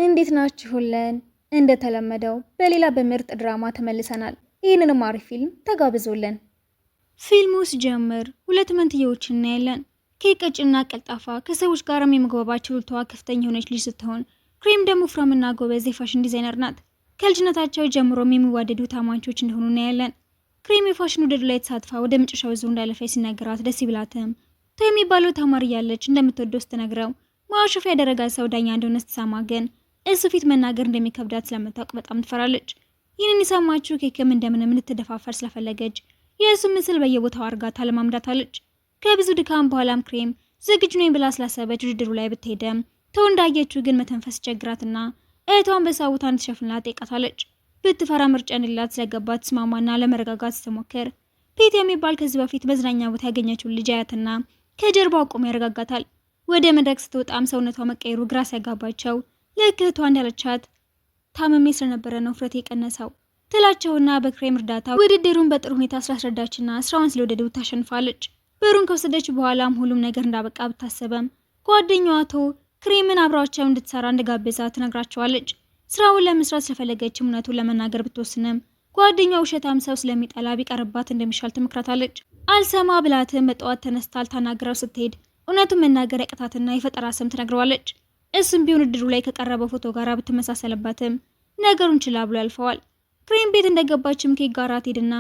እንዴት ናችሁልን? እንደተለመደው በሌላ በምርጥ ድራማ ተመልሰናል። ይህንንም አሪፍ ፊልም ተጋብዞልን። ፊልሙ ሲጀምር ሁለት መንትዮችን እናያለን። ኬክ ቀጭንና ቀልጣፋ ከሰዎች ጋርም የመግባባት ችሎታዋ ከፍተኛ የሆነች ልጅ ስትሆን ክሬም ደግሞ ፍራምና ጎበዝ የፋሽን ዲዛይነር ናት። ከልጅነታቸው ጀምሮም የሚዋደዱ ታማቾች እንደሆኑ እናያለን። ክሬም የፋሽን ውድድር ላይ ተሳትፋ ወደ መጨረሻው ዙር እንዳለፈች ሲነገራት ደስ ይብላትም ቶ የሚባለው ተማሪ ያለች እንደምትወደው ስትነግረው ማሾፍ ያደረጋት ሰው ዳኛ እንደሆነ ስትሰማ ግን እሱ ፊት መናገር እንደሚከብዳት ስለምታውቅ በጣም ትፈራለች። ይህንን የሰማችው ኬክም እንደምንም ልትደፋፈር ስለፈለገች የእሱ ምስል በየቦታው አርጋታ ለማምዳታለች። ከብዙ ድካም በኋላም ክሬም ዝግጁ ነኝ ብላ ስላሰበች ውድድሩ ላይ ብትሄደም ተወንዳየችው ግን መተንፈስ ቸግራትና እህቷን በሳውታ እንድትሸፍንላት ጠይቃታለች። ብትፈራ ምርጫ እንደሌላት ስለገባት ተስማማና ለመረጋጋት ስትሞክር ፒት የሚባል ከዚህ በፊት መዝናኛ ቦታ ያገኘችውን ልጅ አያትና ከጀርባው ቆሞ ያረጋጋታል። ወደ መድረክ ስትወጣም ሰውነቷ መቀየሩ ግራ ሲያጋባቸው ልክ እህቷ እንዳለቻት ታመሜ ስለነበረ ነው ውፍረቴ የቀነሰው ትላቸውና በክሬም እርዳታ ውድድሩን በጥሩ ሁኔታ ስላስረዳችና ስራዋን ስለወደደው ታሸንፋለች። ብሩን ከወሰደች በኋላም ሁሉም ነገር እንዳበቃ ብታሰበም ጓደኛዋ አቶ ክሬምን አብራቸው እንድትሰራ እንደጋበዛ ትነግራቸዋለች። ስራውን ለመስራት ስለፈለገችም እውነቱን ለመናገር ብትወስንም ጓደኛዋ ውሸታም ሰው ስለሚጠላ ቢቀርባት እንደሚሻል ትመክራታለች። አልሰማ ብላትም በጠዋት ተነስታ ልታናግረው ስትሄድ እውነቱን መናገር ያቅታትና የፈጠራ ስም ትነግረዋለች። እሱም ቢሆን ውድድሩ ላይ ከቀረበው ፎቶ ጋር ብትመሳሰልባትም ነገሩን ችላ ብሎ ያልፈዋል። ክሬም ቤት እንደገባችም ኬክ ጋር ትሄድና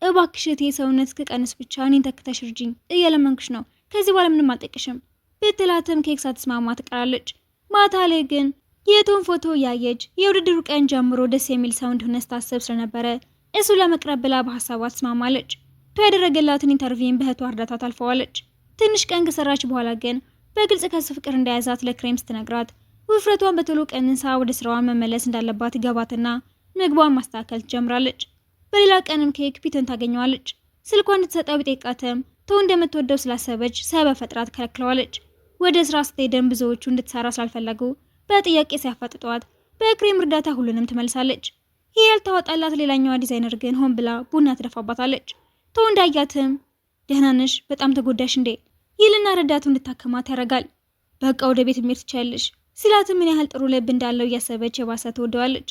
እባክሽ እህቴ ሰውነት እስክቀንስ ብቻ እኔን ተክተሽ እርጂኝ እየለመንኩሽ ነው፣ ከዚህ በኋላ ምንም አልጠቅሽም ብትላትም ኬክ ሳትስማማ ትቀራለች። ማታ ላይ ግን የቶን ፎቶ እያየች የውድድሩ ቀን ጀምሮ ደስ የሚል ሰው እንደሆነ ስታስብ ስለነበረ እሱ ለመቅረብ ብላ በሀሳቧ ትስማማለች። ቶ ያደረገላትን ኢንተርቪውን በእህቷ እርዳታ ታልፈዋለች። ትንሽ ቀን ከሰራች በኋላ ግን በግልጽ ከሱ ፍቅር እንደያዛት ለክሬም ስትነግራት ውፍረቷን በቶሎ ቀንሳ ወደ ስራዋን መመለስ እንዳለባት ይገባትና ምግቧን ማስተካከል ትጀምራለች። በሌላ ቀንም ኬክ ፒትን ታገኘዋለች። ስልኳን እንድትሰጠው ቢጠይቃትም ተው እንደምትወደው ስላሰበች ሰበብ ፈጥራ ትከለክለዋለች። ወደ ስራ ስትሄድም ብዙዎቹ እንድትሰራ ስላልፈለጉ በጥያቄ ሲያፋጥጧት በክሬም እርዳታ ሁሉንም ትመልሳለች። ይህ ያልተዋጣላት ሌላኛዋ ዲዛይነር ግን ሆን ብላ ቡና ትደፋባታለች። ተው እንዳያትም ደህና ነሽ በጣም ተጎዳሽ እንዴ ይልና ረዳቱ እንድታከማት ያደርጋል። በቃ ወደ ቤት መሄድ ትችያለሽ ሲላትም ምን ያህል ጥሩ ልብ እንዳለው እያሰበች የባሰ ትወደዋለች።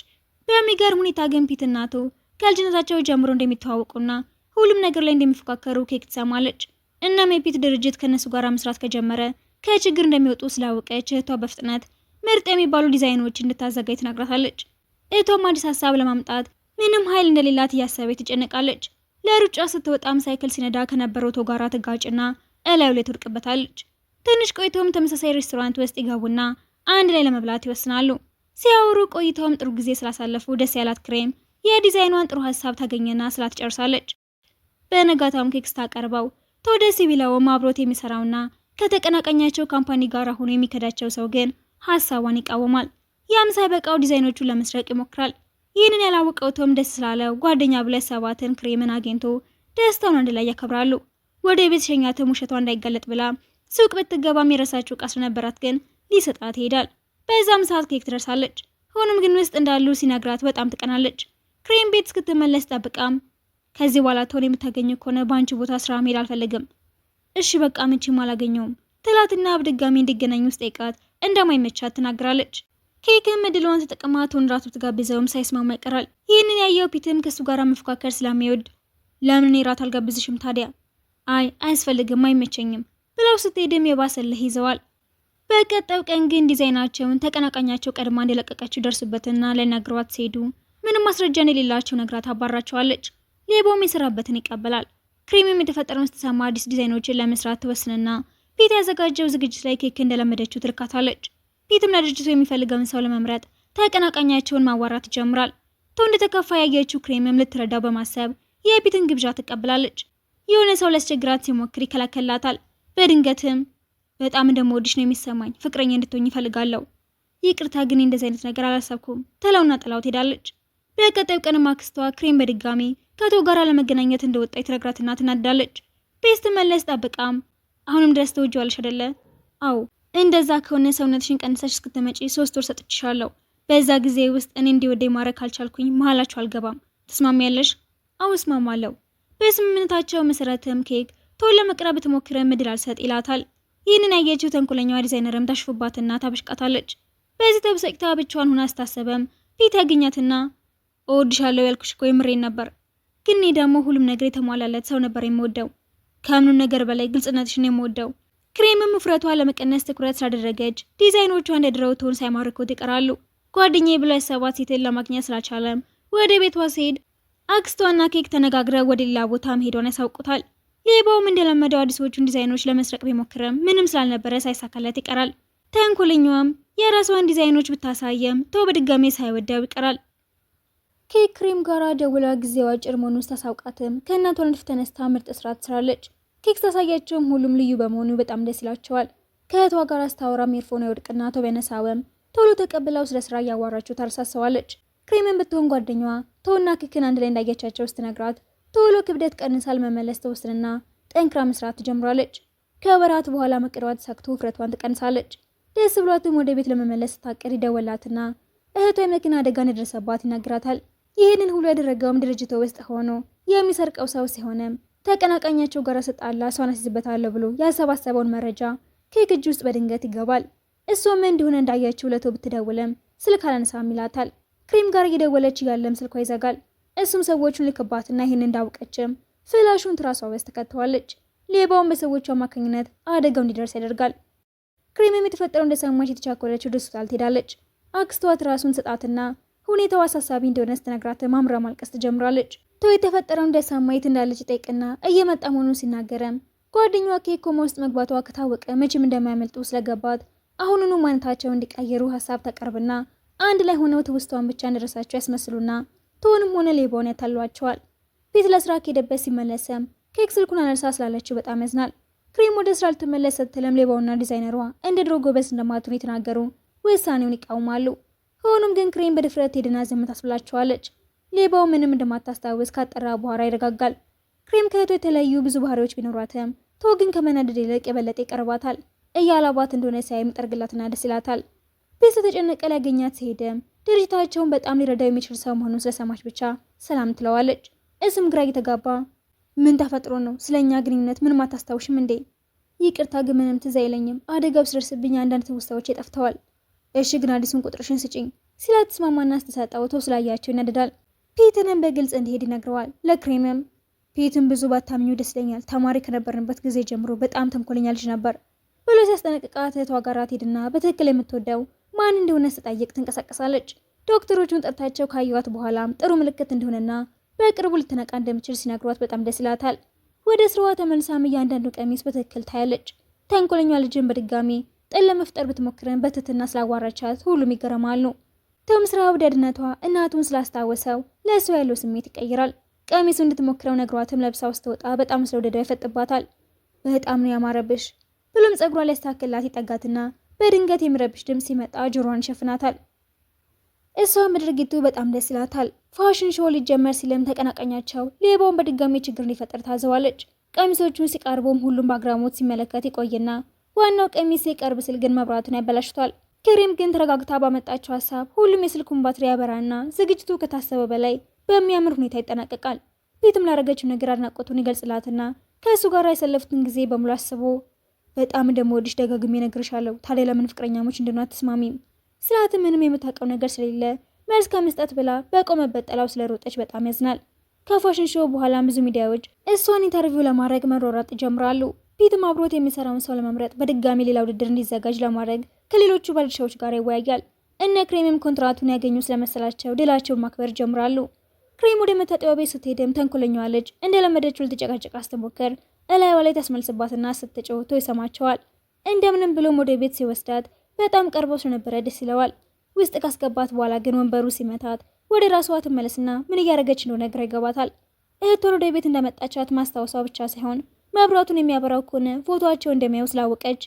በሚገርም ሁኔታ ግን ፒት እና አቶ ከልጅነታቸው ጀምሮ እንደሚተዋወቁና ሁሉም ነገር ላይ እንደሚፎካከሩ ኬክ ትሰማለች። እናም የፒት ድርጅት ከነሱ ጋር መስራት ከጀመረ ከችግር እንደሚወጡ ስላወቀች እህቷ በፍጥነት ምርጥ የሚባሉ ዲዛይኖች እንድታዘጋጅ ትነግራታለች። እህቷም አዲስ ሀሳብ ለማምጣት ምንም ኃይል እንደሌላት እያሰበች ትጨነቃለች። ለሩጫ ስትወጣም ሳይክል ሲነዳ ከነበረው ቶ ጋራ ትጋጭና እላዩ ላይ ትወድቅበታለች። ትንሽ ቆይተውም ተመሳሳይ ሬስቶራንት ውስጥ ይገቡና አንድ ላይ ለመብላት ይወስናሉ። ሲያወሩ ቆይተውም ጥሩ ጊዜ ስላሳለፉ ደስ ያላት ክሬም የዲዛይኗን ጥሩ ሀሳብ ታገኘና ስላትጨርሳለች። በነጋታውም ኬክ ስታቀርበው ተወደስ ቢለውም አብሮት የሚሰራውና ከተቀናቃኛቸው ካምፓኒ ጋር ሆኖ የሚከዳቸው ሰው ግን ሀሳቧን ይቃወማል። ያም ሳይበቃው ዲዛይኖቹን ለመስረቅ ይሞክራል። ይህንን ያላወቀው ቶም ደስ ስላለው ጓደኛ ብለት ሰባትን ክሬምን አግኝቶ ደስታውን አንድ ላይ ያከብራሉ። ወደ ቤት ሸኛትም ውሸቷ እንዳይጋለጥ ብላ ሱቅ ብትገባም የረሳችው ዕቃ ስለነበራት ግን ሊሰጣት ይሄዳል። በዛም ሰዓት ኬክ ትደርሳለች። ሆኖም ግን ውስጥ እንዳሉ ሲነግራት በጣም ትቀናለች። ክሬም ቤት እስክትመለስ ጠብቃም ከዚህ በኋላ ቶን የምታገኘው ከሆነ በአንቺ ቦታ ስራ መሄድ አልፈልግም። እሺ በቃ ምንችም አላገኘውም ትላትና በድጋሚ እንዲገናኙ ውስጥ ጠይቃት እንደማይመቻት ትናገራለች። ኬክም እድሏን ተጠቅማ ቶን ራቱ ትጋብዘውም ሳይስማማ ይቀራል። ይህንን ያየው ፒትም ከሱ ጋር መፎካከር ስለሚወድ ለምን እኔ ራት አልጋብዝሽም ታዲያ? አይ አያስፈልግም አይመቸኝም ብለው ስትሄድም የባሰልህ ይዘዋል። በቀጣዩ ቀን ግን ዲዛይናቸውን ተቀናቃኛቸው ቀድማ እንደለቀቀችው ደርሱበትና ላይናግሯት ሲሄዱ ምንም ማስረጃ የሌላቸው ነግራት አባራቸዋለች። ሌባውም የሰራበትን ይቀበላል። ክሬምም የተፈጠረውን ስትሰማ አዲስ ዲዛይኖችን ለመስራት ትወስንና ፒት ያዘጋጀው ዝግጅት ላይ ኬክ እንደለመደችው ትርካታለች። ፒትም ለድርጅቱ የሚፈልገውን ሰው ለመምረጥ ተቀናቃኛቸውን ማዋራት ይጀምራል። ተው እንደተከፋ ያየችው ክሬምም ልትረዳው በማሰብ የፒትን ግብዣ ትቀበላለች። የሆነ ሰው ሊያስቸግራት ሲሞክር ይከላከላታል። በድንገትም በጣም እንደምወድሽ ነው የሚሰማኝ፣ ፍቅረኛ እንድትሆኝ ይፈልጋለሁ። ይቅርታ ግን እንደዚህ አይነት ነገር አላሰብኩም ትለውና ጥላው ትሄዳለች። በቀጣዩ ቀን ማክስቷ ክሬም በድጋሚ ከቶ ጋር ለመገናኘት እንደወጣ ትነግራትና ትናዳለች። ቤት መለስ ጠብቃም አሁንም ድረስ ተወጂዋለሽ አይደለ? አዎ እንደዛ ከሆነ ሰውነትሽን ቀንሰሽ እስክትመጪ 3 ወር ሰጥቼሻለሁ። በዛ ጊዜ ውስጥ እኔ እንዲወደኝ ማድረግ ካልቻልኩኝ መሀላችሁ አልገባም። ትስማሚያለሽ? አዎ እስማማለሁ። በስምምነታቸው መሰረትም ኬክ ቶሎ ለመቅረብ ትሞክረ ምድል አልሰጥ ይላታል። ይህንን ያየችው ተንኮለኛዋ ዲዛይነርም ታሽፉባትና ታበሽቃታለች። በዚህ ተብሰቅታ ብቻዋን ሆና ስታሰበም ፒት ያገኛትና እወድሻለሁ ያልኩሽ እኮ የምሬን ነበር፣ ግን እኔ ደግሞ ሁሉም ነገር የተሟላለት ሰው ነበር የምወደው። ከምንም ነገር በላይ ግልጽነትሽን የምወደው። ክሬምም ውፍረቷ ለመቀነስ ትኩረት ስላደረገች ዲዛይኖቿ እንደ ድሮው ትሆን ሳይማርኩት ይቀራሉ። ጓደኛዬ ብሎ ያሰባት ሴትን ለማግኘት ስላልቻለም ወደ ቤቷ ሲሄድ አክስቷና ኬክ ተነጋግረው ወደ ሌላ ቦታ መሄዷን ያሳውቁታል። ሌባውም እንደለመደው አዲሶቹን ዲዛይኖች ለመስረቅ ቢሞክርም ምንም ስላልነበረ ሳይሳካለት ይቀራል። ተንኮለኛዋም የራሷን ዲዛይኖች ብታሳየም ተው በድጋሜ ሳይወደው ይቀራል። ኬክ ክሬም ጋር ደውላ ጊዜው አጭር መሆኑን ስታሳውቃትም ከእናቷ ንድፍ ተነስታ ምርጥ ስራ ትሰራለች። ኬክ ታሳያቸውም ሁሉም ልዩ በመሆኑ በጣም ደስ ይላቸዋል። ከእህቷ ጋር ስታወራም ኤርፎን ይወድቅና ተው ቢያነሳውም ቶሎ ተቀብላው ስለ ስራ እያዋራችው ታርሳሰዋለች። ክሬምን ብትሆን ጓደኛዋ ተውና ኬክን አንድ ላይ እንዳያቻቸው ስትነግራት ቶሎ ክብደት ቀንሳል መመለስ ተወስንና ጠንክራ መስራት ትጀምራለች። ከወራት በኋላ መቅደዋ ተሳክቶ ውፍረቷን ትቀንሳለች። ደስ ብሏትም ወደ ቤት ለመመለስ ስታቅድ ይደወላትና እህቷ የመኪና አደጋ እንደደረሰባት ይነግራታል። ይህንን ሁሉ ያደረገውም ድርጅቱ ውስጥ ሆኖ የሚሰርቀው ሰው ሲሆንም ተቀናቃኛቸው ጋር ስጣላ እሷን አስይዝበታለሁ ብሎ ያሰባሰበውን መረጃ ኬክ እጅ ውስጥ በድንገት ይገባል። እሷም እንደሆነ እንዳያችው ለቶ ብትደውልም ስልክ አላነሳም ይላታል። ክሬም ጋር እየደወለች እያለም ስልኳ ይዘጋል። እሱም ሰዎቹን ልክባትና ይህን እንዳውቀችም ፍላሹን ትራሷ ውስጥ ተከተዋለች። ሌባውን በሰዎቹ አማካኝነት አደጋው እንዲደርስ ያደርጋል። ክሬምም የተፈጠረው እንደሰማች የተቻኮለች ወደ ሆስፒታል ትሄዳለች። አክስቷ ትራሱን ስጣትና ሁኔታው አሳሳቢ እንደሆነ ስትነግራት ማምራ ማልቀስ ትጀምራለች። ተው የተፈጠረው እንደሰማ የት እንዳለች ጠይቅና እየመጣ መሆኑን ሲናገረም ጓደኛዋ ኬክ ኮማ ውስጥ መግባቷ ከታወቀ መቼም እንደማያመልጡ ስለገባት አሁኑኑ ማንነታቸው እንዲቀየሩ ሀሳብ ተቀርብና አንድ ላይ ሆነው ትውስቷን ብቻ እንደረሳቸው ያስመስሉና ቶንም ሆነ ሌባውን ያታሏቸዋል። ፒት ለስራ ከሄደበት ሲመለሰም ኬክ ስልኩን አነሳ ስላለችው በጣም ያዝናል። ክሬም ወደ ስራ ልትመለስ ስትልም ሌባውና ዲዛይነሯ እንደ ድሮ ጎበዝ እንደማትሆን የተናገሩ ውሳኔውን ይቃውማሉ። ሆኖም ግን ክሬም በድፍረት ሄድና ዝም ታስብላቸዋለች። ሌባው ምንም እንደማታስታውስ ካጠራ በኋላ ይረጋጋል። ክሬም ከእህቷ የተለያዩ ብዙ ባህሪዎች ቢኖሯትም ተው ግን ከመናደድ ይልቅ የበለጠ ይቀርባታል። እያላባት እንደሆነ ሲያይም ጠርግላትና ደስ ይላታል። ቤት ተጨነቀ ሊያገኛት ሲሄድም ድርጅታቸውን በጣም ሊረዳው የሚችል ሰው መሆኑን ስለሰማች ብቻ ሰላም ትለዋለች። እሱም ግራ እየተጋባ ምን ተፈጥሮ ነው? ስለኛ ግንኙነት ምንም አታስታውሽም እንዴ? ይቅርታ ግን ምንም ትዝ አይለኝም። አደጋው ሲደርስብኝ አንዳንድ ትውስታዎች ጠፍተዋል። እሺ ግን አዲሱን ቁጥርሽን ስጪኝ ሲላት ተስማማና ስትሰጠው ተው ስላያቸው ይናደዳል። ፒትንም በግልጽ እንዲሄድ ይነግረዋል። ለክሬምም ፒትን ብዙ ባታምኙ ደስ ይለኛል። ተማሪ ከነበርንበት ጊዜ ጀምሮ በጣም ተንኮለኛ ልጅ ነበር ብሎ ሲያስጠነቅቃት እህቷ ጋር ትሄድና በትክክል የምትወደው ማን እንደሆነ ስጠይቅ ትንቀሳቀሳለች። ዶክተሮቹን ጠርታቸው ካዩዋት በኋላም ጥሩ ምልክት እንደሆነና በቅርቡ ልትነቃ እንደምችል ሲነግሯት በጣም ደስ ይላታል። ወደ ስራዋ ተመልሳም እያንዳንዱ ቀሚስ በትክክል ታያለች። ተንኮለኛ ልጅን በድጋሚ ጥል ለመፍጠር ብትሞክረን በትህትና ስላዋራቻት ሁሉም ይገረማሉ። ተውም ስራ ወዳድነቷ እናቱን ስላስታወሰው ለእሱ ያለው ስሜት ይቀይራል። ቀሚሱ እንድትሞክረው ነግሯትም ለብሳው ስትወጣ በጣም ስለወደደው ይፈጥባታል። በጣም ነው ያማረብሽ ብሎም ጸጉሯ ሊያስተካክላት ይጠጋትና በድንገት የሚረብሽ ድምፅ ሲመጣ ጆሮዋን ይሸፍናታል። እሷም በድርጊቱ በጣም ደስ ይላታል። ፋሽን ሾው ሊጀመር ሲልም ተቀናቃኛቸው ሌባውን በድጋሚ ችግር ሊፈጠር ታዘዋለች። ቀሚሶቹን ሲቀርቡም ሁሉም በአግራሞት ሲመለከት ይቆይና ዋናው ቀሚስ ሲቀርብ ሲል ግን መብራቱን ያበላሽቷል። ክሬም ግን ተረጋግታ ባመጣቸው ሀሳብ ሁሉም የስልኩን ባትሪ ያበራና ዝግጅቱ ከታሰበ በላይ በሚያምር ሁኔታ ይጠናቀቃል። ፒትም ላደረገችው ነገር አድናቆቱን ይገልጽላትና ከእሱ ጋር ያሳለፉትን ጊዜ በሙሉ አስቦ በጣም እንደምወድሽ ደጋግሜ እነግርሻለሁ፣ ታዲያ ለምን ፍቅረኛሞች እንድንሆን አትስማሚም ስላት ምንም የምታውቀው ነገር ስለሌለ መልስ ከመስጠት ብላ በቆመበት ጥላው ስለሮጠች በጣም ያዝናል። ከፋሽን ሾው በኋላ ብዙ ሚዲያዎች እሷን ኢንተርቪው ለማድረግ መሯሯጥ ይጀምራሉ። ፒትም አብሮት የሚሰራውን ሰው ለመምረጥ በድጋሚ ሌላ ውድድር እንዲዘጋጅ ለማድረግ ከሌሎቹ ባለድርሻዎች ጋር ይወያያል። እነ ክሬምም ኮንትራቱን ያገኙ ስለመሰላቸው ድላቸውን ማክበር ጀምራሉ። ክሬም ወደ መታጠቢያ ቤት ስትሄድም ተንኮለኛዋ ልጅ እንደለመደችው ልትጨቃጨቃ ስትሞክር እላይዋ ላይ ታስመልስባትና ስትጮህ ይሰማቸዋል። እንደምንም ብሎም ወደ ቤት ሲወስዳት በጣም ቀርቦ ስለነበረ ደስ ይለዋል። ውስጥ ካስገባት በኋላ ግን ወንበሩ ሲመታት ወደ ራሷ ትመለስና ምን እያደረገች እንደሆነ ግራ ይገባታል። እህቷን ወደ ቤት እንደመጣቻት ማስታወሷ ብቻ ሳይሆን መብራቱን የሚያበራው ከሆነ ፎቶዋቸው እንደሚያዩ ስላወቀች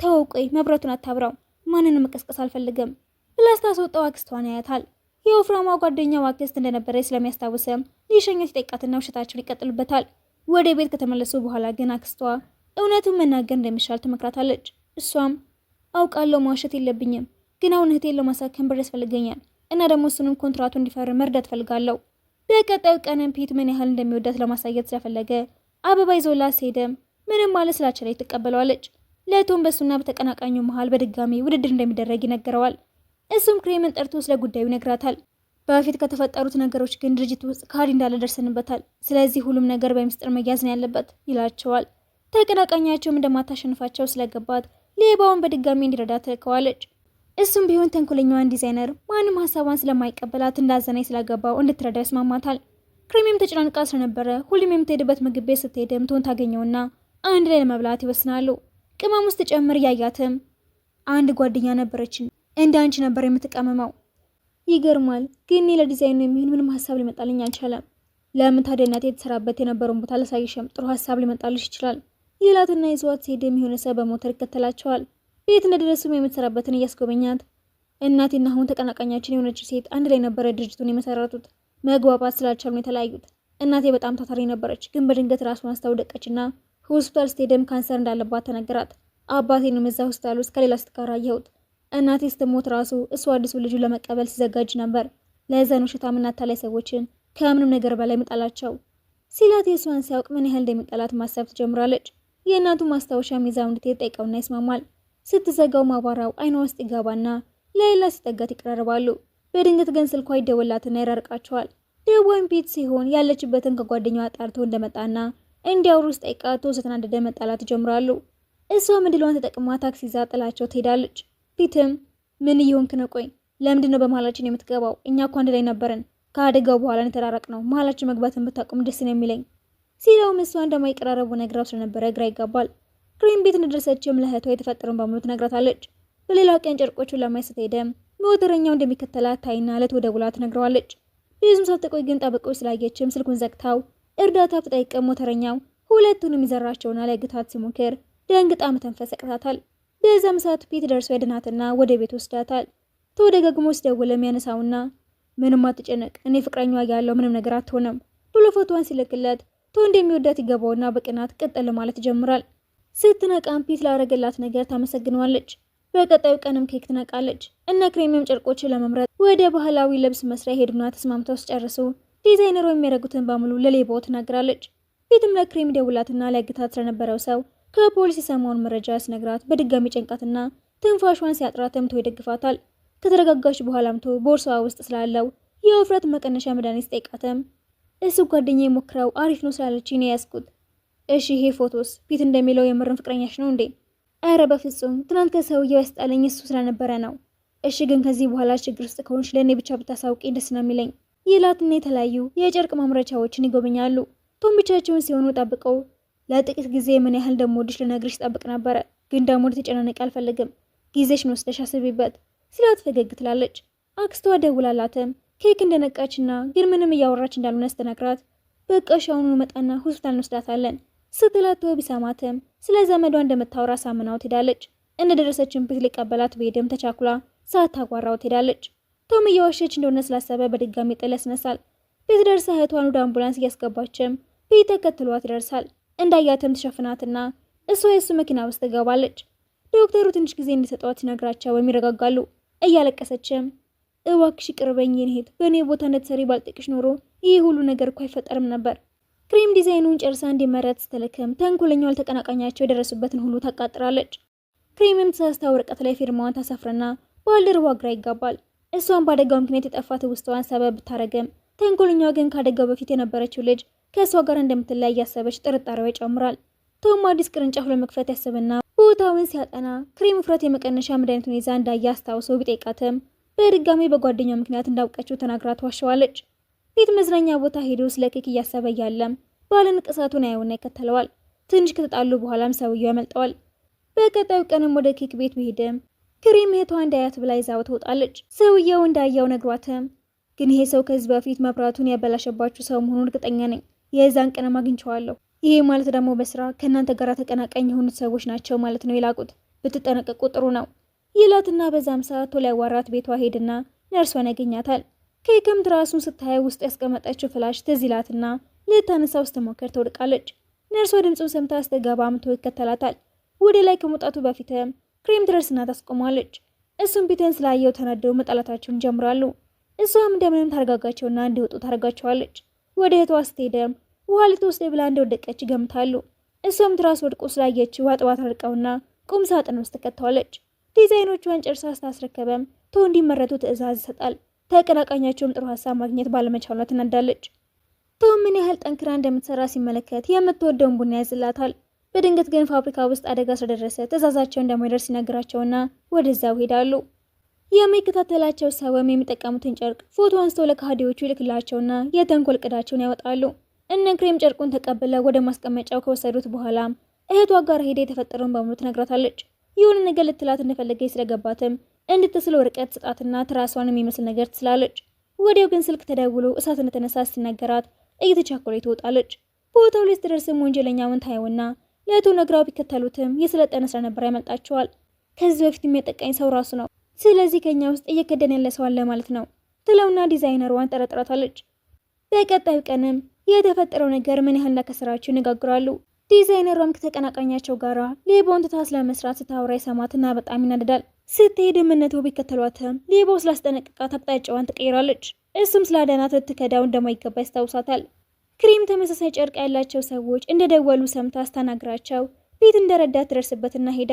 ተው ቆይ መብራቱን አታብራው፣ ማንንም መቀስቀስ አልፈልግም ብላ ስታስወጣው አክስቷን ያያታል። የወፍራሟ ጓደኛው አክስት እንደነበረች ስለሚያስታውስም ሊሸኛት ይጠይቃትና ውሸታቸውን ይቀጥሉበታል። ወደ ቤት ከተመለሱ በኋላ ግን አክስቷ እውነቱን መናገር እንደሚሻል ትመክራታለች። እሷም አውቃለሁ መዋሸት የለብኝም፣ ግን አሁን እህቴን ለማሳከም ብር ያስፈልገኛል እና ደግሞ እሱንም ኮንትራቱ እንዲፈርም መርዳት ፈልጋለሁ። በቀጣዩ ቀንም ፒት ምን ያህል እንደሚወዳት ለማሳየት ስለፈለገ አበባ ይዞላት ሲሄድም ምንም ማለት ስላልቻለች ትቀበለዋለች። ለቶም በሱና በተቀናቃኙ መሃል በድጋሚ ውድድር እንደሚደረግ ይነገረዋል። እሱም ክሬምን ጠርቶ ስለ ጉዳዩ ይነግራታል። በፊት ከተፈጠሩት ነገሮች ግን ድርጅት ውስጥ ካዲ እንዳለ ደርሰንበታል። ስለዚህ ሁሉም ነገር በሚስጥር መያዝ ነው ያለበት ይላቸዋል። ተቀናቃኛቸውም እንደማታሸንፋቸው ስለገባት ሌባውን በድጋሚ እንዲረዳ ትልከዋለች። እሱም ቢሆን ተንኮለኛዋን ዲዛይነር ማንም ሀሳቧን ስለማይቀበላት እንዳዘናይ ስለገባው እንድትረዳ ይስማማታል። ክሬምም ተጨናንቃ ስለነበረ ሁሉም የምትሄድበት ምግብ ቤት ስትሄድም ትሆን ታገኘውና አንድ ላይ ለመብላት ይወስናሉ። ቅመም ውስጥ ጨምር እያያትም አንድ ጓደኛ ነበረችን እንደ አንቺ ነበር የምትቀመመው። ይገርማል፣ ግን ለዲዛይኑ የሚሆን ምንም ሀሳብ ሊመጣልኝ አልቻለም። ለምን ታዲያ እናቴ የተሰራበት የነበረውን ቦታ ላሳይሽም፣ ጥሩ ሀሳብ ሊመጣልሽ ይችላል ይላትና ይዘዋት ሲሄድ የሚሆነ ሰው በሞተር ይከተላቸዋል። ቤት እንደደረሱም የምትሰራበትን እያስጎበኛት እናቴና አሁን ተቀናቃኛችን የሆነች ሴት አንድ ላይ ነበረ ድርጅቱን የመሰረቱት። መግባባት ስላልቻሉ ነው የተለያዩት። እናቴ በጣም ታታሪ ነበረች፣ ግን በድንገት ራሷን አስታወደቀችና ሆስፒታል ስትሄድም ካንሰር እንዳለባት ተነገራት። አባቴንም እዛ ሆስፒታል ውስጥ ከሌላ ሴት ጋር አየሁት። እናቴ ስትሞት ራሱ እሱ አዲሱ ልጁ ለመቀበል ሲዘጋጅ ነበር። ለዛኑ ውሸታምና አታላይ ሰዎችን ከምንም ነገር በላይ መጣላቸው ሲላት የእሷን ሲያውቅ ምን ያህል እንደሚጠላት ማሰብ ትጀምራለች። የእናቱ ማስታወሻ ሚዛው እንድትሄድ ጠይቀውና ይስማማል። ስትዘጋው ማባራው አይኗ ውስጥ ይገባና ለሌላ ሲጠጋት ይቀራረባሉ። በድንገት ግን ስልኳ ይደወላትና ይራርቃቸዋል። ደዋይም ፒት ሲሆን ያለችበትን ከጓደኛዋ ጣርቶ እንደመጣና እንዲያወሩ ውስጥ ጠይቃት ተናደደ መጣላት ይጀምራሉ። እሷም እድሏን ተጠቅማ ታክሲ ይዛ ጥላቸው ትሄዳለች። ፒትም ምን እየሆንክ ነው? ቆይ ለምንድን ነው በመሀላችን የምትገባው? እኛ እኮ አንድ ላይ ነበርን። ከአደጋው በኋላ የተራራቅ ነው። መሀላችን መግባትን ብታቆም ደስ ነው የሚለኝ ሲለውም እሷ እንደማይቀራረቡ ነግራው ስለነበረ ግራ ይጋባል። ክሬም ቤት እንደደረሰችም ለእህቷ የተፈጠረውን በሙሉ ትነግራታለች። በሌላ ቀን ጨርቆቹን ለማየት ስትሄድም ሞተረኛው እንደሚከተላት ታይና ለትደውላ ትነግረዋለች። ብዙም ሳትቆይ ግን ጠበቆች ስላየችም ስልኩን ዘግታው እርዳታ ብጠይቅም ሞተረኛው ሁለቱንም ይዘራቸውና ለግታት ሲሞክር ደንግጣ መተንፈስ ያቅታታል። በዛም ሰዓት ፒት ደርሶ ያድናትና ወደ ቤት ወስዳታል። ተወደጋግሞ ሲደውልም ያነሳውና ምንም አትጨነቅ፣ እኔ ፍቅረኛዋ ያለው ምንም ነገር አትሆንም ብሎ ፎቶዋን ሲልክለት እንደሚወዳት ይገባውና በቅናት ቀጠል ማለት ይጀምራል። ስትነቃም ፒት ላረገላት ነገር ታመሰግነዋለች። በቀጣዩ ቀንም ኬክ ትነቃለች እና ክሬምም ጨርቆችን ለመምረጥ ወደ ባህላዊ ልብስ መስሪያ ሄዱና ተስማምተው ሲጨርሱ ዲዛይነሩ የሚያደርጉትን በሙሉ ለሌባው ትነግራለች። ፒትም ለክሬም ደውላትና ሊያግታት ስለነበረው ሰው ከፖሊስ የሰማውን መረጃ ሲነግራት በድጋሚ ጨንቃትና ትንፋሿን ሲያጥራትም ይደግፋታል። ከተረጋጋች በኋላም ቦርሳዋ ውስጥ ስላለው የውፍረት መቀነሻ መድኃኒት ጠይቃትም እሱ ጓደኛ የሞክረው አሪፍ ነው ስላለች ነው ያስኩት። እሺ ይሄ ፎቶስ ፒት እንደሚለው የምርን ፍቅረኛሽ ነው እንዴ? አረ በፍጹም ትናንት ከሰውየው ያስጣለኝ እሱ ስለነበረ ነው። እሺ ግን ከዚህ በኋላ ችግር ውስጥ ከሆንሽ ለእኔ ብቻ ብታሳውቂኝ ደስ ነው የሚለኝ ይላትና የተለያዩ የጨርቅ ማምረቻዎችን ይጎበኛሉ። ቶም ብቻቸውን ሲሆኑ ጠብቀው ለጥቂት ጊዜ ምን ያህል እንደምወድሽ ልነግርሽ ጠብቅ ነበረ፣ ግን ደግሞ ልትጨናነቂ አልፈልግም። ጊዜሽን ወስደሽ አስቢበት ሲላት ፈገግ ትላለች። አክስቷ ደውላላትም ኬክ እንደነቃችና ግን ምንም እያወራች እንዳልሆነ ስትነግራት በቃ ሻውኑ መጣና ሆስፒታል እንወስዳታለን ስትላት ቢሰማትም ስለ ዘመዷ እንደምታወራ ሳምናው ትሄዳለች። እንደደረሰችን ፒት ሊቀበላት በሄድም ተቻኩላ ሳታጓራው ትሄዳለች። ቶም እየዋሸች እንደሆነ ስላሰበ በድጋሚ ጥል ያስነሳል። ፒት ደርሳ እህቷን ወደ አምቡላንስ እያስገባችም ፒት ተከትሏት ይደርሳል። እንዳያትም ትሸፍናትና እሷ የሱ መኪና ውስጥ ትገባለች። ዶክተሩ ትንሽ ጊዜ እንዲሰጧት ሲነግራቸው ይረጋጋሉ። እያለቀሰችም እባክሽ ቅርበኝ ይሄድ በእኔ ቦታ እንደተሰሪ ባልጥቅሽ ኖሮ ይህ ሁሉ ነገር እኮ አይፈጠርም ነበር። ክሬም ዲዛይኑን ጨርሳ እንዲመረት ስትልክም ተንኮለኛው አልተቀናቃኛቸው የደረሱበትን ሁሉ ታቃጥራለች። ክሬምም ተሳስታ ወረቀት ላይ ፊርማዋን ታሰፍርና ባልደረባዋ ግራ ይጋባል። እሷን በአደጋው ምክንያት የጠፋት ውስጧን ሰበብ ብታረግም ተንኮለኛዋ ግን ከአደጋው በፊት የነበረችው ልጅ ከእሷ ጋር እንደምትለያይ ያሰበች ጥርጣሬዋ ይጨምራል። ቶም አዲስ ቅርንጫፍ ለመክፈት ያስብና ቦታውን ሲያጠና ክሬም ውፍረት የመቀነሻ መድኃኒቱን ይዛ እንዳየ አስታውሶ ቢጠይቃትም በድጋሚ በጓደኛው ምክንያት እንዳውቀችው ተናግራ ትዋሸዋለች። ፒት መዝናኛ ቦታ ሄዶ ስለ ኬክ እያሰበ ያለም ባለንቅሳቱን ያየውና ይከተለዋል። ትንሽ ከተጣሉ በኋላም ሰውየው ያመልጠዋል። በቀጣዩ ቀንም ወደ ኬክ ቤት ቢሄድም ክሬም እህቷ እንዳያት ብላ ይዛው ትወጣለች። ሰውየው እንዳያው ነግሯትም ግን ይሄ ሰው ከዚህ በፊት መብራቱን ያበላሸባችሁ ሰው መሆኑን እርግጠኛ ነኝ። የዛን ቀንም አግኝቼዋለሁ። ይሄ ማለት ደግሞ በስራ ከእናንተ ጋር ተቀናቃኝ የሆኑት ሰዎች ናቸው ማለት ነው ይላቁት። ብትጠነቀቁ ጥሩ ነው ይላትና በዛም ሰዓት ቶሎ ያዋራት ቤቷ ሄድና ነርሷን ያገኛታል። ኬክም ትራሱን ስታየው ውስጥ ያስቀመጠችው ፍላሽ ትዝ ይላትና ልታነሳው ስትሞክር ትወድቃለች። ነርሷ ድምፁን ሰምታ ስትገባ አምቶ ይከተላታል። ወደ ላይ ከመውጣቱ በፊትም ክሬም ትደርስና ታስቆማለች። እሱም ፒትን ስላየው ተናደው መጣላታቸውን ይጀምራሉ። እሷም እንደምንም ታረጋጋቸውና እንዲወጡ ታረጋቸዋለች። ወደ እህቷ ስትሄድም ውሃ ልትወስድ ብላ እንደወደቀች ይገምታሉ። እሷም ትራስ ወድቆ ስላየችው አጥባት አርቀውና ቁም ሳጥን ውስጥ ከተዋለች። ዲዛይኖቿን ጨርሳ ስታስረከበም ቶ እንዲመረጡ ትዕዛዝ ይሰጣል። ተቀናቃኛቸውም ጥሩ ሀሳብ ማግኘት ባለመቻሏ ትናዳለች። ቶ ምን ያህል ጠንክራ እንደምትሰራ ሲመለከት የምትወደውን ቡና ያዝላታል። በድንገት ግን ፋብሪካ ውስጥ አደጋ ስለደረሰ ትዕዛዛቸው እንደማይደርስ ይነግራቸውና ወደዛው ሄዳሉ። የሚከታተላቸው ሰውም የሚጠቀሙትን ጨርቅ ፎቶ አንስተው ለካህዲዎቹ ይልክላቸውና የተንኮል ቅዳቸውን ያወጣሉ። እነ ክሬም ጨርቁን ተቀብለው ወደ ማስቀመጫው ከወሰዱት በኋላም እህቷ ጋር ሄዳ የተፈጠረውን በሙሉ ትነግራታለች። የሆነ ነገር ልትላት እንደፈለገች ስለገባትም እንድትስለው ርቀት ስጣትና ትራሷን የሚመስል ነገር ትስላለች። ወዲያው ግን ስልክ ተደውሎ እሳት እንደተነሳ ስትነገራት እየተቻኮለች ትወጣለች። ቦታው ላይ ስትደርስም ወንጀለኛውን ታየውና ለእህቱ ነግራው ቢከተሉትም የሰለጠነ ስለነበር ያመልጣቸዋል። ከዚህ በፊት የሚያጠቃኝ ሰው ራሱ ነው፣ ስለዚህ ከኛ ውስጥ እየከደን ያለ ሰው አለ ማለት ነው ትለውና ዲዛይነሯን ጠረጥራታለች። በቀጣዩ ቀንም የተፈጠረው ነገር ምን ያህል እንዳከሰራቸው ይነጋግራሉ። ዲዛይነሯም ከተቀናቃኛቸው ጋራ ሌባውን ትታ ስለመስራት ስታወራ ይሰማትና በጣም ይናደዳል። ስትሄድ እምነቱ ቢከተሏትም ሌባው ስላስጠነቅቃት አቅጣጫዋን ትቀይራለች። እሱም ስላዳናት ልትከዳው እንደማይገባ ያስታውሳታል። ክሬም ተመሳሳይ ጨርቅ ያላቸው ሰዎች እንደደወሉ ሰምታ አስታናግራቸው ቤት እንደረዳት ትደርስበትና ሄዳ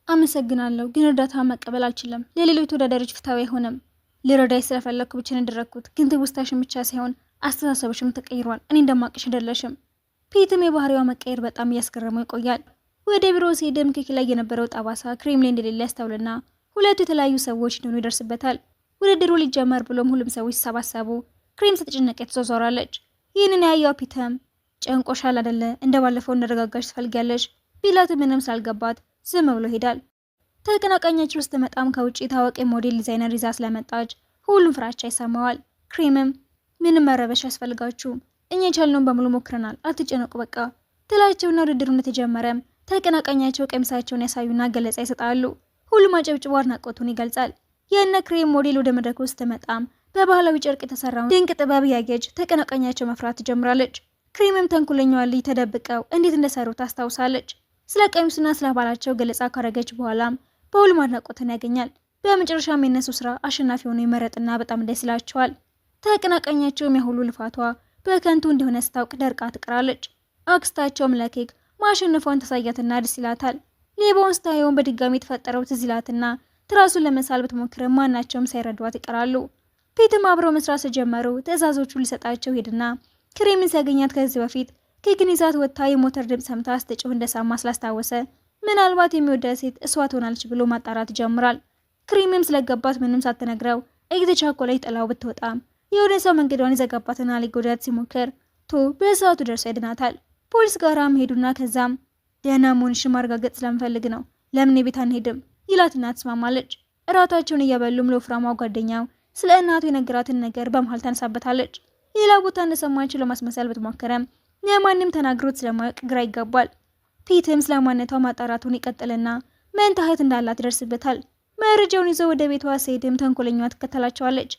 አመሰግናለሁ፣ ግን እርዳታ መቀበል አልችልም። ለሌሎች ተወዳዳሪዎች ፍትሃዊ አይሆንም። ልረዳይ ስለፈለግኩ ብቻ ያደረግኩት፣ ግን ትውስታሽን ብቻ ሳይሆን አስተሳሰብሽም ተቀይሯል። እኔ እንደማቅሽ አይደለሽም። ፒትም የባህሪዋ መቀየር በጣም እያስገረመው ይቆያል። ወደ ቢሮ ሲሄድም ኬክ ላይ የነበረው ጠባሳ ክሬም ላይ እንደሌለ ያስተውልና ሁለቱ የተለያዩ ሰዎች እንደሆኑ ይደርስበታል። ውድድሩ ሊጀመር ብሎም ሁሉም ሰዎች ሲሰባሰቡ ክሬም ስትጨነቅ ትዞራለች። ይህንን ያየው ፒትም ጨንቆሻል አይደለ? እንደባለፈው እንደረጋጋሽ ትፈልጊያለሽ ቢላት ምንም ስላልገባት ዝም ብሎ ሄዳል። ተቀናቃኛቸው ውስጥ መጣም ከውጪ ታዋቂ ሞዴል ዲዛይነር ይዛ ስለመጣች ሁሉም ፍራቻ ይሰማዋል። ክሬምም ምንም መረበሽ ያስፈልጋችሁም፣ እኛ የቻልነውን በሙሉ ሞክረናል፣ አትጨነቁ በቃ ትላቸውና ውድድሩ እንደተጀመረም ተቀናቃኛቸው ቀሚሳቸውን ያሳዩና ገለጻ ይሰጣሉ። ሁሉም አጨብጭቦ አድናቆቱን ይገልጻል። የእነ ክሬም ሞዴል ወደ መድረክ ውስጥ መጣም በባህላዊ ጨርቅ የተሰራውን ድንቅ ጥበብ ያየች ተቀናቃኛቸው መፍራት ትጀምራለች። ክሬምም ተንኮለኛዋ ልጅ ተደብቀው እንዴት እንደሰሩ ታስታውሳለች። ስለ ቀሚሱና ስለ ባላቸው ገለጻ ካረገች በኋላም በሁሉም አድናቆትን ያገኛል። በመጨረሻም የነሱ ስራ አሸናፊ ሆኖ ይመረጥና በጣም ደስ ይላቸዋል። ተቀናቃኛቸውም የሁሉ ልፋቷ በከንቱ እንደሆነ ስታውቅ ደርቃ ትቀራለች። አክስታቸውም ለኬክ ማሸነፏን ተሳያትና ደስ ይላታል። ሌባውን ስታየውን በድጋሚ የተፈጠረው ትዝ ይላትና ትራሱን ለመሳል ብትሞክርም ማናቸውም ሳይረዷት ይቀራሉ። ፒትም አብረው መስራት ሲጀመሩ ትዕዛዞቹ ሊሰጣቸው ሄድና ክሬምን ሲያገኛት ከዚህ በፊት ኬክን ይዛት ወጥታ የሞተር ድምፅ ሰምታ ስትጮህ እንደሰማ ስላስታወሰ ምናልባት የሚወዳት ሴት እሷ ትሆናለች ብሎ ማጣራት ይጀምራል። ክሬምም ስለገባት ምንም ሳትነግረው እየተቻኮለች ጥላው ብትወጣም የሆነ ሰው መንገዷን ይዘጋባትና ሊጎዳት ሲሞክር ቶ በሰዓቱ ደርሶ ያድናታል። ፖሊስ ጋራም ሄዱና ከዛም ደህና መሆንሽን ማረጋገጥ ስለምፈልግ ነው፣ ለምን ቤት አንሄድም ይላትና ትስማማለች። እራታቸውን እየበሉም ለወፍራሟ ጓደኛው ስለ እናቱ የነገራትን ነገር በመሀል ታነሳበታለች። ሌላ ቦታ እንደሰማችው ለማስመሰል ብትሞክረም ለማንም ተናግሮት ስለማያውቅ ግራ ይጋባል። ፒትም ስለ ማንነቷ ማጣራቱን ይቀጥልና መንታ እህት እንዳላት ይደርስበታል። መረጃውን ይዘው ወደ ቤቷ ሲሄድም ተንኮለኛዋ ትከተላቸዋለች።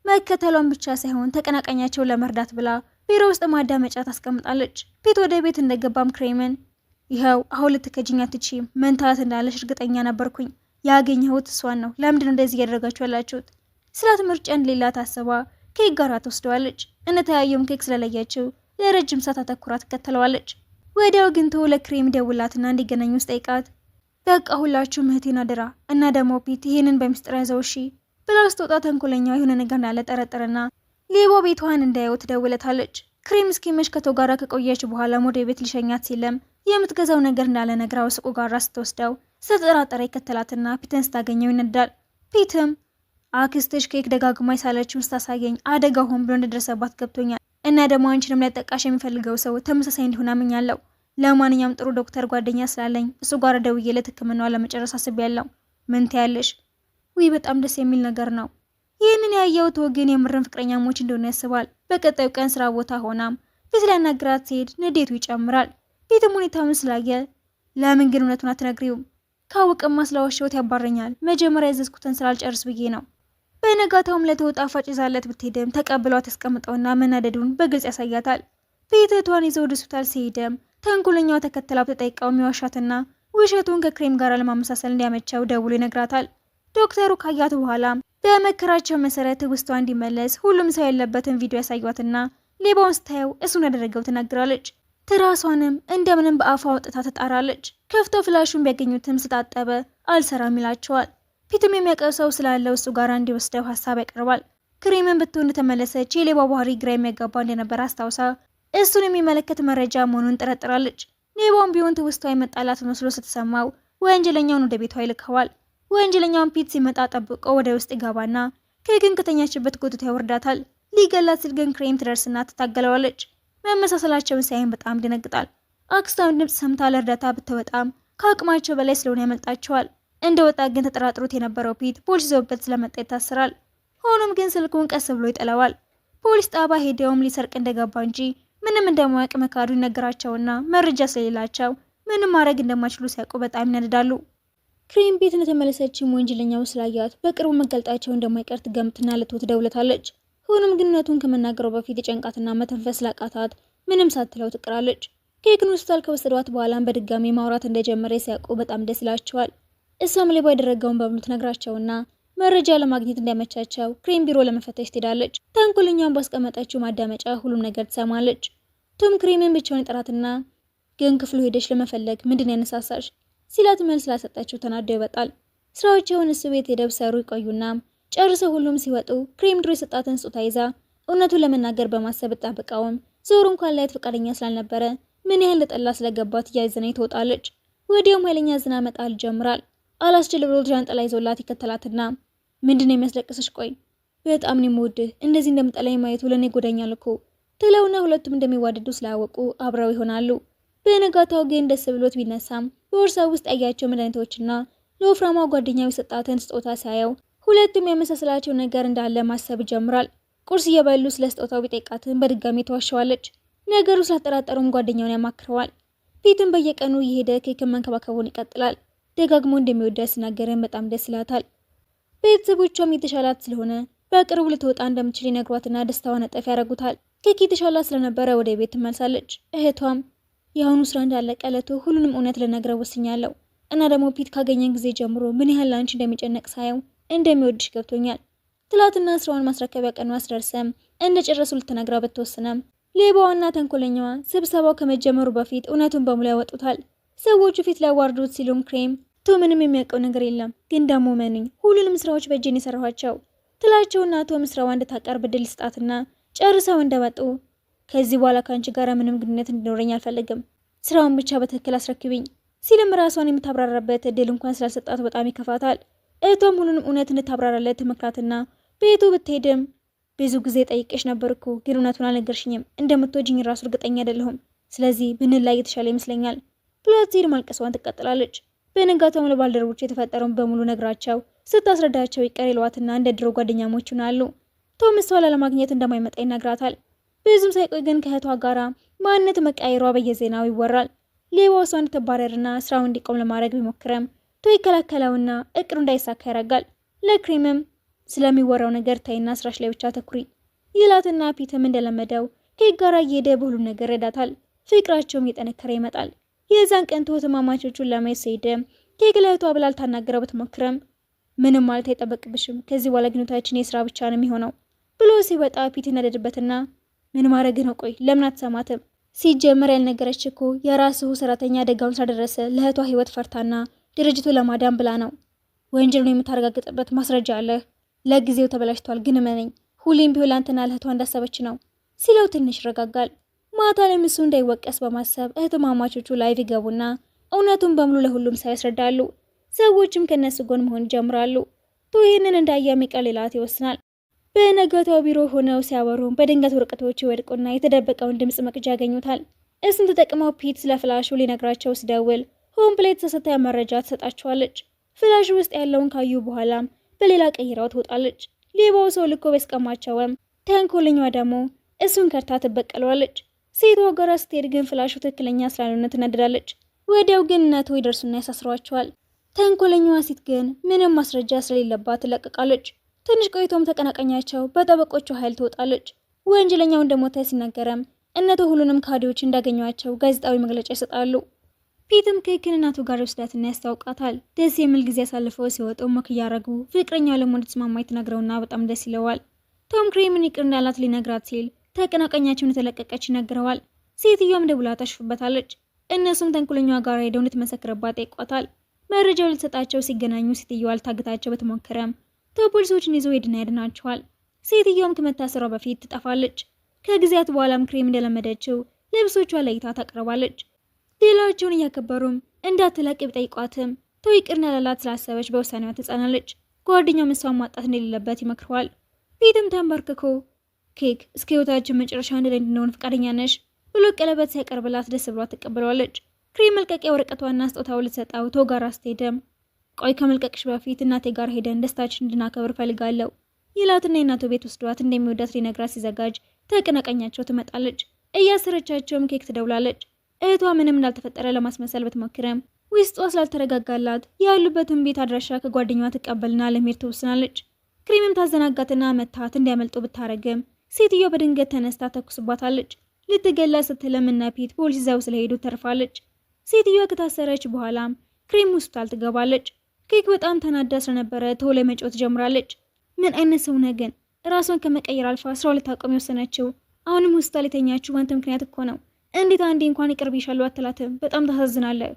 መከተሏን ብቻ ሳይሆን ተቀናቃኛቸውን ለመርዳት ብላ ቢሮ ውስጥ ማዳመጫ ታስቀምጣለች። ፒት ወደ ቤት እንደገባም ክሬምን ይኸው አሁን ልትከጂኝ አትችይም፣ መንታ እህት እንዳለሽ እርግጠኛ ነበርኩኝ፣ ያገኘሁት እሷን ነው፣ ለምንድነው እንደዚህ እያደረጋችሁ ያላችሁት ስላት ምርጫ እንደሌላ ታስባ ኬክ ጋር ትወስደዋለች። እንደተያየውም ኬክ ስለለያችው ለረጅም ሰዓት አተኩራ ትከተለዋለች። ወዲያው ግን ለክሬም ደውላትና እንዲገናኙ ውስጥ ጠይቃት በቃ ሁላችሁም እህቴን አደራ እና ደግሞ ፒት ይሄንን በሚስጥር ያዘው እሺ ብላ ስትወጣ ተንኮለኛዋ የሆነ ነገር እንዳለ ጠረጠረና ሌቦ ቤቷን እንዳየው ትደውለታለች። ክሬም እስኪመሽ ከቶ ጋራ ከቆየች በኋላ ወደ ቤት ሊሸኛት ሲለም የምትገዛው ነገር እንዳለ ነግራው ሱቁ ጋራ ስትወስደው ስትጠራጠረ ይከተላትና ፒትን ስታገኘው ይነዳል። ፒትም አክስትሽ ኬክ ደጋግማ ሳለችውን ስታሳየኝ አደጋ ሆን ብሎ እንደደረሰባት ገብቶኛል እና ደግሞ አንቺንም ሊያጠቃሽ የሚፈልገው ሰው ተመሳሳይ እንዲሆን አምኛለሁ። ለማንኛውም ጥሩ ዶክተር ጓደኛ ስላለኝ እሱ ጋር ደውዬለት ሕክምናዋ ለመጨረስ አስቤያለሁ። ምን ትያለሽ? ውይ በጣም ደስ የሚል ነገር ነው። ይህንን ያየው ወገን የምርን ፍቅረኛሞች እንደሆነ ያስባል። በቀጣዩ ቀን ስራ ቦታ ሆናም ፊት ሊያናግራት ሲሄድ ንዴቱ ይጨምራል። ፊትም ሁኔታውን ስላየ ለምን ግን እውነቱን አትነግሪውም? ካወቀማ ስለዋሸሁት ያባረኛል። መጀመሪያ ያዘዝኩትን ስላልጨርስ ብዬ ነው። በነጋታውም ለተወጣፋጭ ይዛለት ብትሄድም ተቀብሏት ያስቀምጠውና መናደዱን በግልጽ ያሳያታል። ቤተቷን ይዘው ወደ ሆስፒታል ሲሄድም ተንኮለኛዋ ተከትላ ብትጠይቀው የሚዋሻትና ውሸቱን ከክሬም ጋር ለማመሳሰል እንዲያመቸው ደውሎ ይነግራታል። ዶክተሩ ካያት በኋላ በመከራቸው መሰረት ውስጧ እንዲመለስ ሁሉም ሰው ያለበትን ቪዲዮ ያሳዩትና ሌባውን ስታየው እሱን ያደረገው ትናገራለች። ትራሷንም እንደምንም በአፏ አውጥታ ትጣራለች። ከፍተው ፍላሹን ቢያገኙትም ስታጠበ አልሰራም ይላቸዋል። ፒትም የሚያውቀው ሰው ስላለው እሱ ጋር እንዲወስደው ሀሳብ ያቀርባል። ክሬምን ብትሆን ተመለሰች የሌባ ባህሪ ግራ የሚያጋባ እንደነበር አስታውሳ እሱን የሚመለከት መረጃ መሆኑን ጠረጥራለች። ሌባውም ቢሆን ትውስቷ የመጣላት መስሎ ስትሰማው ወንጀለኛውን ወደ ቤቷ ይልከዋል። ወንጀለኛውን ፒት ሲመጣ ጠብቆ ወደ ውስጥ ይገባና ኬክን ከተኛችበት ጎትቶ ያወርዳታል። ሊገላት ሲል ግን ክሬም ትደርስና ትታገለዋለች። መመሳሰላቸውን ሲያይም በጣም ደነግጣል። አክስቷም ድምፅ ሰምታ ለእርዳታ ብትወጣም ከአቅማቸው በላይ ስለሆነ ያመልጣቸዋል። እንደ ወጣ ግን ተጠራጥሮት የነበረው ፒት ፖሊስ ይዘውበት ስለመጣ ይታሰራል። ሆኖም ግን ስልኩን ቀስ ብሎ ይጥለዋል። ፖሊስ ጣባ ሄደውም ሊሰርቅ እንደገባ እንጂ ምንም እንደማያውቅ መካዱ ይነገራቸውና መረጃ ስለሌላቸው ምንም ማድረግ እንደማይችሉ ሲያውቁ በጣም ይነድዳሉ። ክሬም ቤት እንደተመለሰችም ወንጀለኛው ስላያት በቅርቡ መገልጣቸው እንደማይቀር ትገምትና ልትወት ደውለታለች። ሆኖም ግን እውነቱን ከመናገረው በፊት የጨንቃትና መተንፈስ ላቃታት ምንም ሳትለው ትቀራለች። ኬክን ሆስፒታል ከወሰዷት በኋላም በድጋሚ ማውራት እንደጀመረ ሲያውቁ በጣም ደስ ይላቸዋል። እሷም ሌባ ያደረገውን በሙሉ ትነግራቸውና መረጃ ለማግኘት እንዲያመቻቸው ክሬም ቢሮ ለመፈተሽ ትሄዳለች። ተንኮለኛውን ባስቀመጠችው ማዳመጫ ሁሉም ነገር ትሰማለች። ቶም ክሬምን ብቻውን ይጠራትና ግን ክፍሉ ሄደሽ ለመፈለግ ምንድን ያነሳሳሽ ሲላት መልስ ስላሰጠችው ተናዶ ይወጣል። ስራዎቻቸውን እሱ ቤት ሄደው ሰሩ ይቆዩና ጨርሰው ሁሉም ሲወጡ ክሬም ድሮ የሰጣትን ስጦታ ይዛ እውነቱን ለመናገር በማሰብ ብትጠብቀውም ዞር እንኳን ላያት ፈቃደኛ ስላልነበረ ምን ያህል ለጠላ ስለገባት እያዘነች ትወጣለች። ወዲያውም ኃይለኛ ዝናብ መጣል ይጀምራል። አላስችል ብሎ ጃንጥላ ይዞላት ይከተላትና ምንድነው የሚያስለቅስሽ? ቆይ በጣም ነው የምወድህ፣ እንደዚህ እንደምጠላኝ ማየቱ ለኔ ጎዳኛል እኮ ትለውና ሁለቱም እንደሚዋደዱ ስላወቁ አብረው ይሆናሉ። በነጋታው ግን ደስ ብሎት ቢነሳም በቦርሳው ውስጥ ያያቸው መድኃኒቶችና ለወፍራማ ጓደኛው የሰጣትን ስጦታ ሲያየው ሁለቱም የመሳሰላቸው ነገር እንዳለ ማሰብ ይጀምራል። ቁርስ እየበሉ ስለ ስጦታው ቢጠይቃትን በድጋሚ ተዋሸዋለች። ነገሩ ስላጠራጠሩም ጓደኛውን ያማክረዋል። ፒትም በየቀኑ እየሄደ ኬክን መንከባከቡን ይቀጥላል። ደጋግሞ እንደሚወዳት ሲናገረን በጣም ደስ ይላታል። ቤተሰቦቿም የተሻላት ስለሆነ በቅርቡ ልትወጣ እንደምትችል ይነግሯትና ደስታዋን እጥፍ ያደርጉታል። ኬክ የተሻላት ስለነበረ ወደ ቤት ትመልሳለች። እህቷም የአሁኑ ስራ እንዳለቀ ዕለቱ ሁሉንም እውነት ልነግረው ወስኛለሁ እና ደግሞ ፒት ካገኘን ጊዜ ጀምሮ ምን ያህል ላንቺ እንደሚጨነቅ ሳየው እንደሚወድሽ ገብቶኛል ትላትና ስራዋን ማስረከቢያ ቀኑ አስደርሰም እንደጨረሱ ልትነግራ ብትወስነም ሌባዋና ተንኮለኛዋ ስብሰባው ከመጀመሩ በፊት እውነቱን በሙሉ ያወጡታል። ሰዎቹ ፊት ሊያዋርዱት ሲሉም ክሬም ምንም የሚያውቀው ነገር የለም ግን ደግሞ መኑኝ ሁሉንም ስራዎች በእጄን የሰራኋቸው ትላቸውና ቶም ስራዋ እንድታቀርብ ድል ስጣትና ጨርሰው እንደመጡ ከዚህ በኋላ ከአንቺ ጋር ምንም ግንኙነት እንዲኖረኝ አልፈልግም፣ ስራውን ብቻ በትክክል አስረክብኝ ሲልም ራሷን የምታብራራበት እድል እንኳን ስላልሰጣት በጣም ይከፋታል። እህቷም ሁሉንም እውነት እንድታብራራለት ትመክራትና ቤቱ ብትሄድም ብዙ ጊዜ ጠይቄሽ ነበር እኮ ግን እውነቱን አልነገርሽኝም፣ እንደምትወጂኝ ራሱ እርግጠኛ አይደለሁም፣ ስለዚህ ብንላይ የተሻለ ይመስለኛል ብሏት ሲል ማልቀሷን ትቀጥላለች። በነጋታውም ለባልደረቦች የተፈጠረውን በሙሉ ነግራቸው ስታስረዳቸው ይቀር ይሏትና እንደ ድሮ ጓደኛሞች ይሆናሉ። ቶም እሷን ለማግኘት እንደማይመጣ ይነግራታል። ብዙም ሳይቆይ ግን ከእህቷ ጋራ ማንነት መቃየሯ በየዜናው ይወራል። ሌባው እሷ እንድትባረርና ስራው እንዲቆም ለማድረግ ቢሞክረም ቶ ይከላከለውና እቅዱ እንዳይሳካ ያደርጋል። ለክሬምም ስለሚወራው ነገር ታይና ስራሽ ላይ ብቻ ተኩሪ ይላትና ፒትም እንደለመደው ኬክ ጋራ እየሄደ በሁሉም ነገር ይረዳታል። ፍቅራቸውም እየጠነከረ ይመጣል። የዛን ቀን ትማማቾቹን ለማየት ሲሄድ ኬክ ለእህቷ ብላ ልታናግረው ብትሞክርም ምንም ማለት አይጠበቅብሽም፣ ከዚህ በኋላ ግንኙነታችን የስራ ብቻ ነው የሚሆነው ብሎ ሲወጣ ፒት ይነደድበትና ምን ማድረግ ነው? ቆይ ለምን አትሰማትም? ሲጀመር ያልነገረች እኮ የራስሁ ሰራተኛ አደጋውን ስላደረሰ ለእህቷ ህይወት ፈርታና ድርጅቱ ለማዳን ብላ ነው። ወንጀሉን የምታረጋግጥበት ማስረጃ አለ። ለጊዜው ተበላሽቷል፣ ግን እመነኝ ሁሌም ቢሆን ለአንተና ለእህቷ እንዳሰበች ነው ሲለው ትንሽ ይረጋጋል። ማታ ላይ እሱ እንዳይወቀስ በማሰብ እህትማማቾቹ ላይቭ ይገቡና እውነቱን በሙሉ ለሁሉም ሰው ያስረዳሉ። ሰዎችም ከነሱ ጎን መሆን ይጀምራሉ። ይህንን እንዳያሚ ቀሌላት ይወስናል። በነገታው ቢሮ ሆነው ሲያወሩም በድንገት ወረቀቶች ይወድቁና የተደበቀውን ድምጽ መቅጃ ያገኙታል። እሱን ተጠቅመው ፒት ስለ ፍላሹ ሊነግራቸው ሲደውል ሆን ብላ የተሳሳተ መረጃ ትሰጣቸዋለች። ፍላሹ ውስጥ ያለውን ካዩ በኋላም በሌላ ቀይራው ትወጣለች። ሌባው ሰው ልኮ በስቀማቸውም ተንኮለኛዋ ደግሞ እሱን ከርታ ትበቀለዋለች። ሴቷ ጋር ስትሄድ ግን ፍላሹ ትክክለኛ ስላልሆነ ትናደዳለች። ወዲያው ግን እናቱ ይደርሱና ያሳስሯቸዋል። ተንኮለኛዋ ሴት ግን ምንም ማስረጃ ስለሌለባት ትለቀቃለች። ትንሽ ቆይቶም ተቀናቃኛቸው በጠበቆቹ ኃይል ትወጣለች። ወንጀለኛው እንደሞተ ሲናገረም እነቱ ሁሉንም ካዲዎች እንዳገኟቸው ጋዜጣዊ መግለጫ ይሰጣሉ። ፒትም ኬክን እናቱ ጋር ወስዳትና ያስታውቃታል። ደስ የሚል ጊዜ አሳልፈው ሲወጡ ሞክ እያረጉ ፍቅረኛው ለመሆን ተስማማኝ ትነግረውና በጣም ደስ ይለዋል። ቶም ክሬምን ይቅር እንዳላት ሊነግራት ሲል ተቀናቃኛቸውን የተለቀቀች ይነግረዋል። ሴትዮዋም ደውላ ታሽፍበታለች። እነሱም ተንኮለኛዋ ጋር ሄደው እንድትመሰክርባት ጠይቋታል። መረጃው ልትሰጣቸው ሲገናኙ ሴትዮዋ ልታግታቸው በተሞከረም ፖሊሶችን ይዘው ሄድና ያድናቸዋል። ሴትዮዋም ከመታሰሯ በፊት ትጠፋለች። ከጊዜያት በኋላም ክሬም እንደለመደችው ልብሶቿ ለይታ ታቀርባለች። ሌላቸውን እያከበሩም እንዳትለቅ ቢጠይቋትም ተው ይቅርና ላላት ስላሰበች በውሳኔዋ ትጸናለች። ጓደኛው እሷን ማጣት እንደሌለበት ይመክረዋል። ፊትም ተንበርክኮ ኬክ እስከ ህይወታችን መጨረሻ አንድ ላይ እንድንሆን ፈቃደኛ ነሽ ብሎ ቀለበት ሲያቀርብላት ደስ ብሏት ትቀበለዋለች። ክሬም መልቀቂያ ወረቀቷና ስጦታው ልትሰጠው ተው ጋር ስትሄድም ቆይ ከመልቀቅሽ በፊት እናቴ ጋር ሄደን ደስታችን እንድናከብር ፈልጋለሁ ይላትና የእናቱ ቤት ወስዷት እንደሚወዳት ሊነግራት ሲዘጋጅ ተቀናቃኛቸው ትመጣለች። እያሰረቻቸውም ኬክ ትደውላለች። እህቷ ምንም እንዳልተፈጠረ ለማስመሰል ብትሞክርም ውስጧ ስላልተረጋጋላት ያሉበትን ቤት አድራሻ ከጓደኛዋ ትቀበልና ለመሄድ ትወስናለች። ክሬምም ታዘናጋትና መታት እንዲያመልጡ ብታረግም ሴትዮዋ በድንገት ተነስታ ተኩስባታለች። ልትገላ ስትልም እነ ፒት ፖሊስ ይዘው ስለሄዱ ተርፋለች። ሴትዮዋ ከታሰረች በኋላም ክሬም ሆስፒታል ትገባለች። ኬክ በጣም ተናዳ ስለነበረ ቶሎ መጮህ ትጀምራለች። ምን አይነት ሰው ነህ ግን? ራሷን ከመቀየር አልፋ 12 አቋም የወሰነችው አሁንም ሆስፒታል የተኛችው ባንተ ምክንያት እኮ ነው። እንዴት አንዴ እንኳን ይቅር ብዬሻለሁ አትላትም? በጣም ታሳዝናለህ።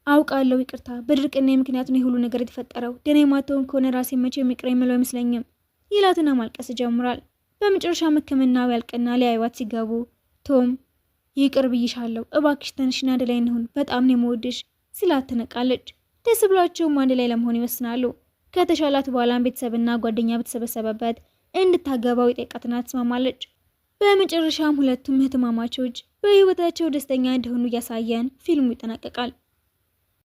አውቃለሁ ይቅርታ፣ በድርቅና ምክንያት ነው ሁሉ ነገር የተፈጠረው። ደኔ ማተውን ከሆነ ራሴ መቼ የሚቅር የምለው አይመስለኝም ይላትና ማልቀስ ይጀምራል። በመጨረሻ ሕክምናው ያልቅና ሊያዩዋት ሲገቡ ቶም ይቅር ብዬሻለሁ፣ እባክሽ ተነሽና አንድ ላይ እንሁን፣ በጣም ነው የምወድሽ ሲላት ትነቃለች። ደስ ብሏቸውም አንድ ላይ ለመሆን ይወስናሉ። ከተሻላት በኋላም ቤተሰብና ጓደኛ በተሰበሰበበት እንድታገባው የጠየቃትና ትስማማለች። በመጨረሻም ሁለቱም እህትማማቾች በህይወታቸው ደስተኛ እንደሆኑ እያሳየን ፊልሙ ይጠናቀቃል።